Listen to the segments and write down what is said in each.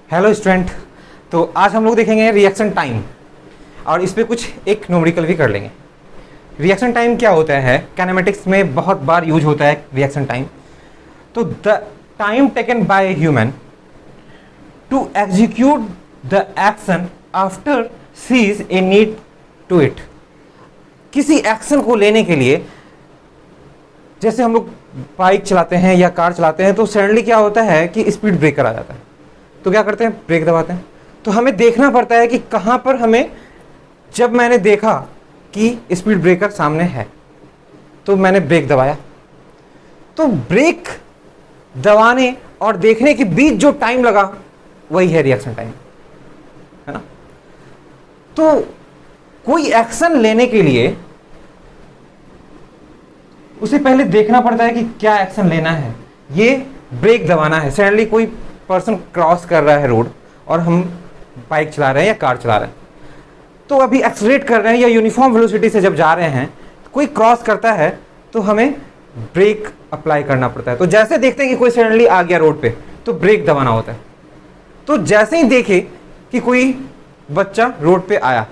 Hello student. तो आज हम लोग देखेंगे रिएक्शन टाइम और इस पे कुछ एक न्यूमेरिकल भी कर लेंगे। रिएक्शन टाइम क्या होता है, काइनेमेटिक्स में बहुत बार यूज होता है रिएक्शन टाइम। तो the time taken by human to execute the action after sees a need to it. किसी एक्शन को लेने के लिए, जैसे हम लोग बाइक चलाते हैं या कार चलाते हैं तो सडनली क्या होता है कि स्पीड ब्रेकर आ जाता है, तो क्या करते हैं, ब्रेक दबाते हैं। तो हमें देखना पड़ता है कि कहाँ पर हमें, जब मैंने देखा कि स्पीड ब्रेकर सामने है तो मैंने ब्रेक दबाया। तो ब्रेक दबाने और देखने के बीच जो टाइम लगा वही है रिएक्शन टाइम, है ना। तो कोई एक्शन लेने के लिए उसे पहले देखना पड़ता है कि क्या एक्शन लेना है। ये ब्रेक दबाना है, सडनली कोई पर्सन क्रॉस कर रहा है रोड और हम बाइक चला रहे हैं या कार चला रहे हैं, तो अभी एक्सलेरेट कर रहे हैं या यूनिफॉर्म वेलोसिटी से जब जा रहे हैं, कोई क्रॉस करता है तो हमें ब्रेक अप्लाई करना पड़ता है। तो जैसे देखते हैं कि कोई सडनली आ गया रोड पे तो ब्रेक दबाना होता है। तो जैसे ही देखे कि कोई बच्चा रोड पे आया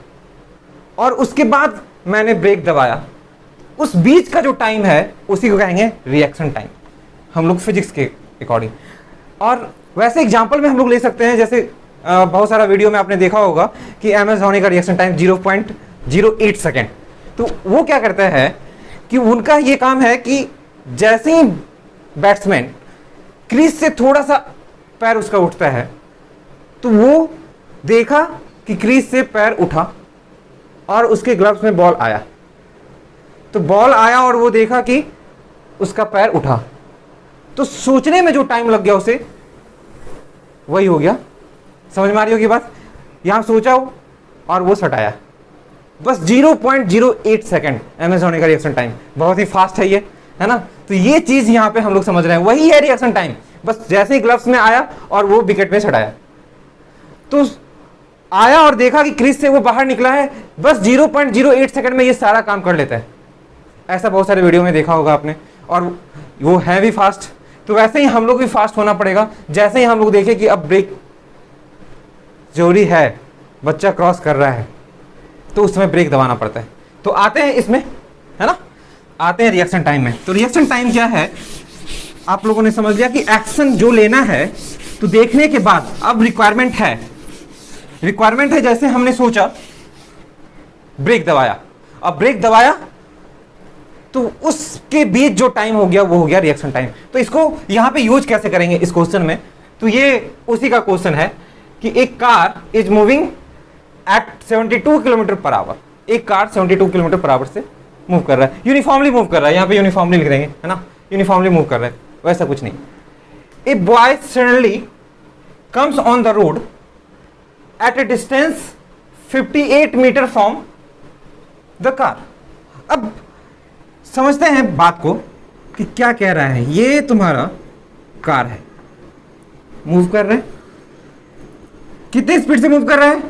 और उसके बाद मैंने ब्रेक दबाया, उस बीच का जो टाइम है उसी को कहेंगे रिएक्शन टाइम, हम लोग फिजिक्स के अकॉर्डिंग। और वैसे एग्जांपल में हम लोग ले सकते हैं, जैसे बहुत सारा वीडियो में आपने देखा होगा कि एम एस धोनी का रिएक्शन टाइम 0.08 सेकेंड। तो वो क्या करता है कि उनका ये काम है कि जैसे ही बैट्समैन क्रीज से थोड़ा सा पैर उसका उठता है तो वो देखा कि क्रीज से पैर उठा और उसके ग्लव्स में बॉल आया, तो बॉल आया और वो देखा कि उसका पैर उठा, तो सोचने में जो टाइम लग गया उसे वही हो गया। समझ में आ रही होगी बात, यहां सोचा हो और वो सटाया, बस 0.08 सेकेंड एम एस धोनी का रिएक्शन टाइम। बहुत ही फास्ट है ये, है ना। तो ये चीज यहां पे हम लोग समझ रहे हैं, वही है रिएक्शन टाइम। बस जैसे ही ग्लव्स में आया और वो विकेट में सटाया, तो आया और देखा कि क्रीज से वो बाहर निकला है, बस 0.08 सेकेंड में ये सारा काम कर लेता है। ऐसा बहुत सारे वीडियो में देखा होगा आपने, और वो है भी फास्ट। तो वैसे ही हम लोग भी फास्ट होना पड़ेगा। जैसे ही हम लोग देखें कि अब ब्रेक जरूरी है, बच्चा क्रॉस कर रहा है, तो उस समय ब्रेक दबाना पड़ता है। तो आते हैं इसमें, है ना, आते हैं रिएक्शन टाइम में। तो रिएक्शन टाइम क्या है, आप लोगों ने समझ लिया कि एक्शन जो लेना है, तो देखने के बाद अब रिक्वायरमेंट है, जैसे हमने सोचा ब्रेक दबाया, अब ब्रेक दबाया तो उसके बीच जो टाइम हो गया वो हो गया रिएक्शन टाइम। तो इसको यहां पे यूज कैसे करेंगे इस क्वेश्चन में, तो ये उसी का क्वेश्चन है कि एक car is moving at 72 kilometer per our. एक कार 72 किलोमीटर पर आवर से मूव कर रहा है, यूनिफॉर्मली मूव कर रहा है, यहां पे यूनिफॉर्मली लिख देंगे, है ना, यूनिफॉर्मली मूव कर रहा है, वैसा कुछ नहीं। A boy suddenly comes on the road at a distance 58 meter from the car. अब समझते हैं बात को कि क्या कह रहा है। ये तुम्हारा कार है, मूव कर रहा है, कितनी स्पीड से मूव कर रहा है,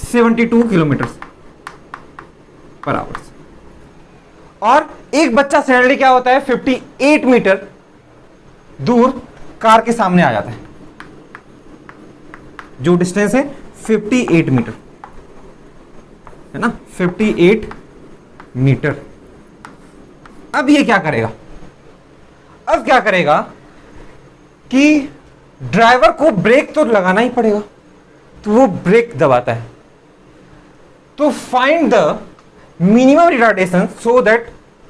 72 किलोमीटर पर आवर। और एक बच्चा सडनली क्या होता है, 58 मीटर दूर कार के सामने आ जाता है। जो डिस्टेंस है 58 मीटर, है ना, 58 मीटर। अब ये क्या करेगा, अब क्या करेगा कि ड्राइवर को ब्रेक तो लगाना ही पड़ेगा, तो वो ब्रेक दबाता है। तो find the minimum retardation so that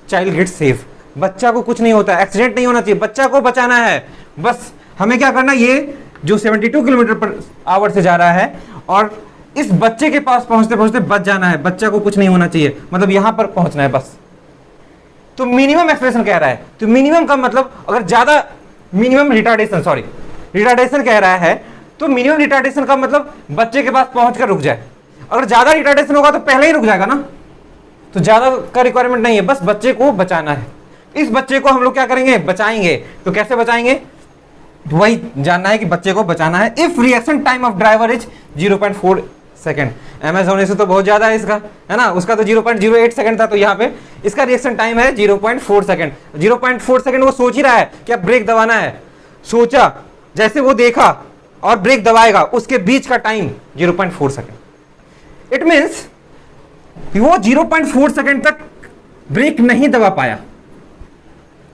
child gate safe. बच्चा को कुछ नहीं होता, एक्सीडेंट नहीं होना चाहिए, बच्चा को बचाना है। बस हमें क्या करना, ये जो 72 किलोमीटर पर आवर से जा रहा है और इस बच्चे के पास पहुंचते पहुंचते बच जाना है, बच्चा को कुछ नहीं होना चाहिए, मतलब यहां पर पहुंचना है बस। तो मिनिमम एक्सप्रेशन कह रहा है, तो मिनिमम का मतलब अगर ज्यादा, मिनिमम रिटार्डेशन कह रहा है, तो मिनिमम रिटार्डेशन का मतलब बच्चे के पास पहुंचकर रुक जाए। अगर ज्यादा रिटार्डेशन होगा तो पहले ही रुक जाएगा ना, तो ज्यादा का रिक्वायरमेंट नहीं है, बस बच्चे को बचाना है। इस बच्चे को हम लोग क्या करेंगे, बचाएंगे। तो कैसे बचाएंगे, वही जानना है कि बच्चे को बचाना है। If reaction time of driver is 0.4 second, M S होने से तो बहुत ज्यादा है इसका, है ना, उसका तो 0.08 सेकेंड था, तो यहाँ पे इसका रिएक्शन टाइम है 0.4 सेकेंड। 0.4 सेकेंड वो सोच ही रहा है कि अब ब्रेक दबाना है, सोचा, जैसे वो देखा और ब्रेक दबाएगा, उसके बीच का टाइम 0.4 सेकेंड। इट मीन्स वो 0.4 सेकेंड तक ब्रेक नहीं दबा पाया,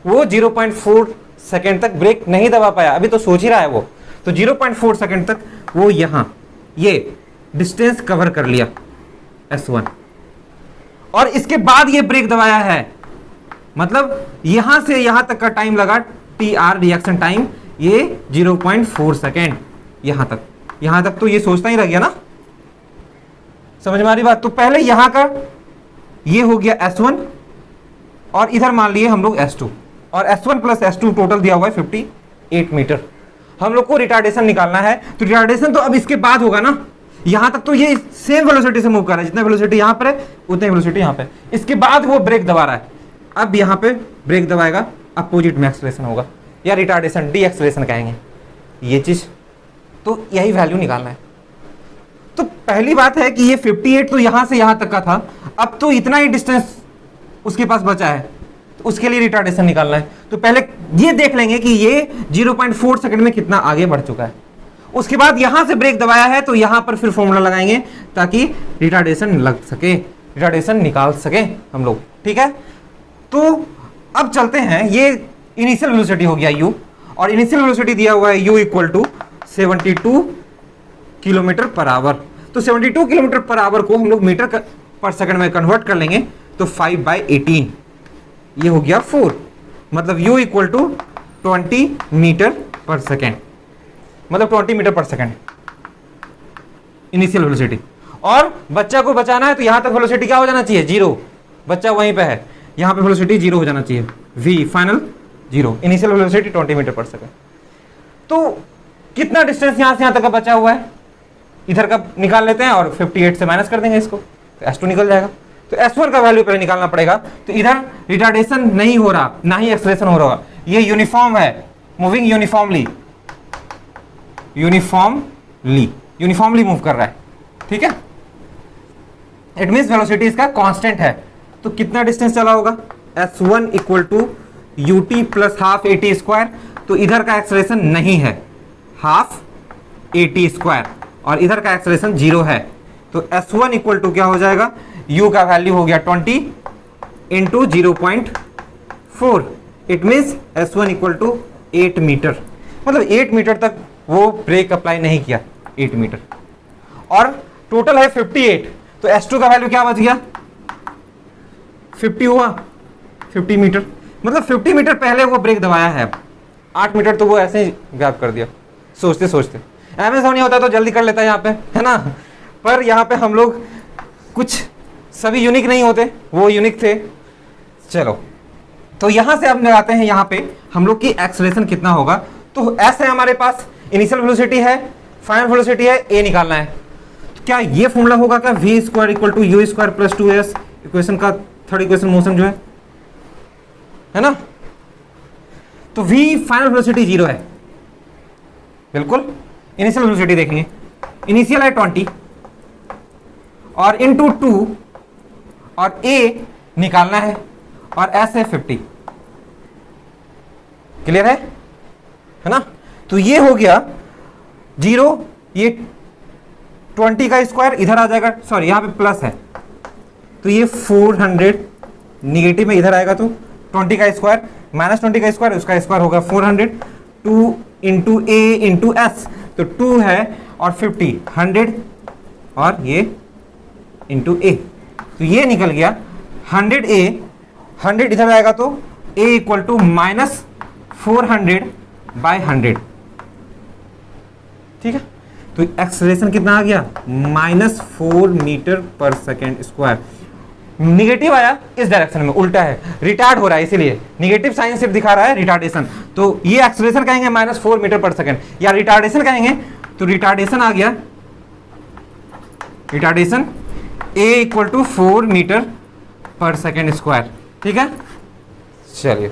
वो 0.4 सेकेंड तक ब्रेक नहीं दबा पाया, अभी तो सोच ही रहा है वो। तो 0.4 सेकेंड तक वो यहां ये डिस्टेंस कवर कर लिया S1, और इसके बाद ये ब्रेक दबाया है, मतलब यहां से यहां तक का टाइम लगा TR रिएक्शन टाइम, ये 0.4 सेकेंड। यहां तक तो ये सोचता ही रह गया ना, समझ में आ रही बात। तो पहले यहां का ये हो गया S1, और इधर मान लिए हम लोग S2, और S1 प्लस S2 टोटल दिया हुआ है 58 मीटर। हम लोग को रिटार्डेशन निकालना है, तो रिटार्डेशन तो अब इसके बाद होगा ना। यहां तक तो ये सेम वेलोसिटी से मूव कर रहा है, जितना वेलोसिटी यहां पर है उतनी वेलोसिटी यहां पे, इसके बाद वो ब्रेक दबा रहा है। अब यहां पे ब्रेक दबाएगा, अपोजिट में एक्सेलरेशन होगा, या रिटार्डेशन डी एक्सेलरेशन कहेंगे ये चीज। तो यही वैल्यू निकालना है। तो पहली बात है कि ये 58 तो यहां से यहां तक का था, अब तो इतना ही डिस्टेंस उसके पास बचा है, तो उसके लिए रिटार्डेशन निकालना है। तो पहले ये देख लेंगे कि ये 0.4 सेकंड में कितना आगे बढ़ चुका है। उसके बाद यहां से ब्रेक दबाया है, तो यहां पर फिर फॉर्मूला लगाएंगे ताकि रिटार्डेशन लग सके, रिटार्डेशन निकाल सके हम लोग, ठीक है। तो अब चलते हैं, ये इनिशियल वेलोसिटी हो गया u, और इनिशियल वेलोसिटी दिया हुआ है u equal to 72 kilometer per hour. तो 72 किलोमीटर पर आवर को हम लोग मीटर पर सेकंड में कन्वर्ट कर लेंगे, तो 5/18 ये हो गया 4, मतलब u equal to 20 meter per second, मतलब 20 meter per second initial velocity. और बच्चा को बचाना है, तो यहां तक वेलोसिटी क्या हो जाना चाहिए, 0। बच्चा वहीं पे है, यहां पे वेलोसिटी 0 हो जाना चाहिए, v final 0, initial velocity 20 meter per second. तो कितना डिस्टेंस यहां से यहां तक का बचा हुआ है, इधर का निकाल लेते हैं और 58 से माइनस कर देंगे इसको, तो S2 निकल जाएगा। तो S1 का वैल्यू पहले निकालना पड़ेगा। तो इधर रिटार्डेशन नहीं हो रहा, ना ही एक्सेलरेशन हो रहा, ये यूनिफॉर्म है, मूविंग यूनिफॉर्मली मूव कर रहा है, ठीक है। इट मींस वेलोसिटी इसका कांस्टेंट है। तो कितना डिस्टेंस चला होगा, S1 equal to ut plus half AT square. तो इधर का एक्सेलरेशन नहीं है, हाफ AT स्क्वायर, और इधर का एक्सेलरेशन 0 है। तो S1 इक्वल टू क्या हो जाएगा, u का वैल्यू हो गया 20 into 0.4, it means S1 equal to 8 meter, मतलब 8 मीटर तक वो ब्रेक अप्लाई नहीं किया, 8 मीटर। और टोटल है 58, तो S2 का वैल्यू क्या बच गया, 50 हुआ, 50 मीटर, मतलब 50 मीटर पहले वो ब्रेक दबाया है। 8 मीटर तो वो ऐसे ही गैप कर दिया सोचते सोचते। Amazon नहीं होता तो जल्दी कर लेता है यहाँ पे, है ना। पर यहाँ पे हम लोग कुछ सभी यूनिक नहीं होते, वो यूनिक थे। चलो, तो यहाँ से अब लगाते हैं, यहाँ पे हम लोग की एक्सेलरेशन कितना होगा। तो ऐसे हमारे पास इनिशियल वेलोसिटी है, फाइनल वेलोसिटी है, a निकालना है। तो क्या ये फॉर्मूला होगा क्या, v square equal to u square plus 2s, equation का थर्ड इक्वेशन मोशन जो है ना। तो v फाइनल वेलोसिटी 0 है, बिल्कुल। इनिशियल वेलोसिटी देखेंगे, इनिशियल है 20 और इंटू 2, और a निकालना है, और s है 50। क्लियर है ना। तो ये हो गया 0, ये 20 का स्क्वायर इधर आ जाएगा, सॉरी यहाँ पे प्लस है, तो ये 400 निगेटिव में इधर आएगा, तो 20 का स्क्वायर माइनस 20 का स्क्वायर, उसका स्क्वायर होगा 400, 2 इंटू a इंटू s, तो 2 है और 50, 100 और ये इंटू a, तो ये निकल गया 100a, 100 इधर आएगा तो a इक्वल टू माइनस 400/100, ठीक है। तो एक्सेलरेशन कितना आ गया, -4 meter per second square. Negative आया इस डायरेक्शन में, उल्टा है, रिटार्ड हो रहा है, इसीलिए निगेटिव साइन सिर्फ दिखा रहा है, रिटार्डेशन। तो ये एक्सेलरेशन कहेंगे -4 मीटर पर सेकेंड, या रिटार्डेशन कहेंगे। तो रिटार्डेशन आ गया, retardation a equal to 4 meter per second square, ठीक है। चलिए,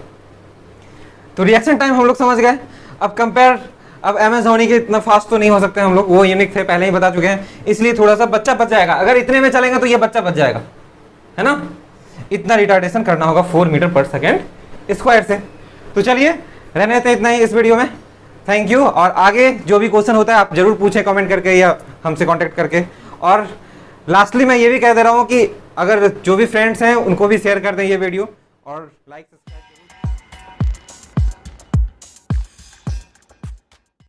तो रिएक्शन टाइम हम लोग समझ गए। अब कंपेयर, अब Amazon के इतना फास्ट तो नहीं हो सकते हम लोग, वो यूनिक थे, पहले ही बता चुके हैं, इसलिए थोड़ा सा बच्चा बच जाएगा। अगर इतने में चलेंगे तो ये बच्चा बच जाएगा, है ना। इतना रिटार्डेशन करना होगा 4 मीटर पर सेकेंड स्क्वायर से। तो चलिए रहने देते हैं इतना ही इस वीडियो में। Thank you. और आगे जो भी क्वेश्चन होता है आप जरूर पूछें कमेंट करके या हमसे कांटेक्ट करके। और लास्टली मैं ये भी कह दे रहा हूँ कि अगर जो भी फ्रेंड्स हैं उनको भी शेयर कर दें ये वीडियो और लाइक सब्सक्राइब